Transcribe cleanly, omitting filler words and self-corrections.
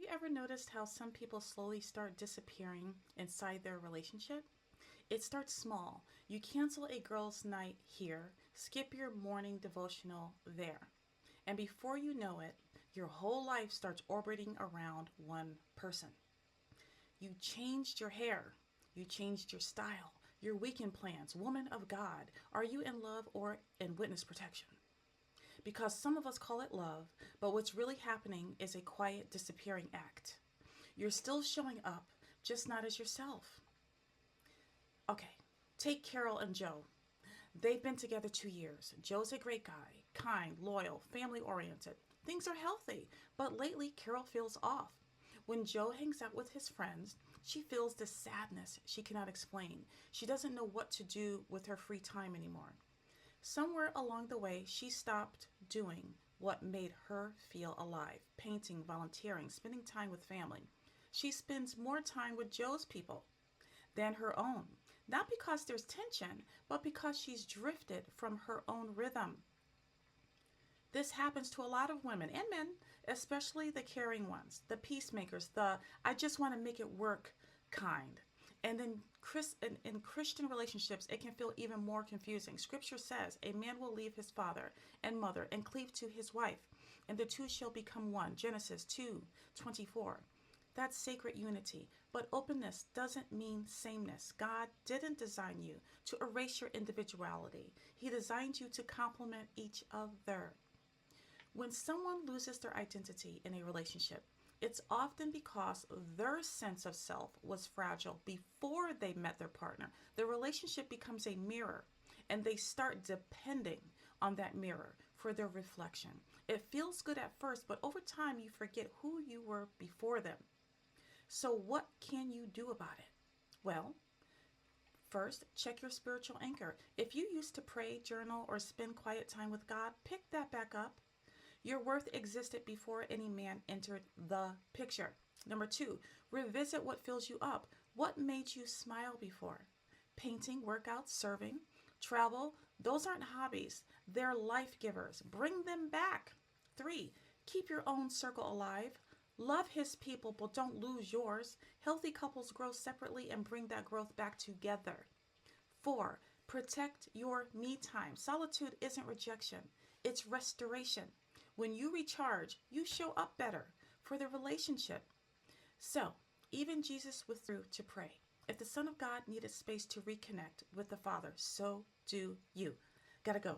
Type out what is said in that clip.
you ever noticed how some people slowly start disappearing inside their relationship? It starts small. You cancel a girls' night here, skip your morning devotional there. And before you know it, your whole life starts orbiting around one person. You changed your hair, you changed your style, your weekend plans. Woman of God, are you in love or in witness protection? Because some of us call it love, but what's really happening is a quiet disappearing act. You're still showing up, just not as yourself. Okay, take Carol and Joe. They've been together 2 years. Joe's a great guy, kind, loyal, family oriented. Things are healthy, but lately Carol feels off. When Joe hangs out with his friends, she feels this sadness she cannot explain. She doesn't know what to do with her free time anymore. Somewhere along the way, she stopped doing what made her feel alive: painting, volunteering, spending time with family. She spends more time with Joe's people than her own. Not because there's tension, but because she's drifted from her own rhythm. This happens to a lot of women and men, especially the caring ones, the peacemakers, the I just want to make it work kind. And then in Christian relationships, it can feel even more confusing. Scripture says a man will leave his father and mother and cleave to his wife, and the two shall become one. Genesis 2:24. That's sacred unity. But openness doesn't mean sameness. God didn't design you to erase your individuality. He designed you to complement each other. When someone loses their identity in a relationship, it's often because their sense of self was fragile before they met their partner. The relationship becomes a mirror, and they start depending on that mirror for their reflection. It feels good at first, but over time you forget who you were before them. So, what can you do about it? Well, first, check your spiritual anchor. If you used to pray, journal, or spend quiet time with God, pick that back up. Your worth existed before any man entered the picture. Number two, revisit what fills you up. What made you smile before? Painting, workouts, serving, travel, those aren't hobbies. They're life givers. Bring them back. Three, keep your own circle alive. Love his people, but don't lose yours. Healthy couples grow separately and bring that growth back together. Four, protect your me time. Solitude isn't rejection, it's restoration. When you recharge, you show up better for the relationship. So, even Jesus withdrew to pray. If the Son of God needed space to reconnect with the Father, so do you. Gotta go.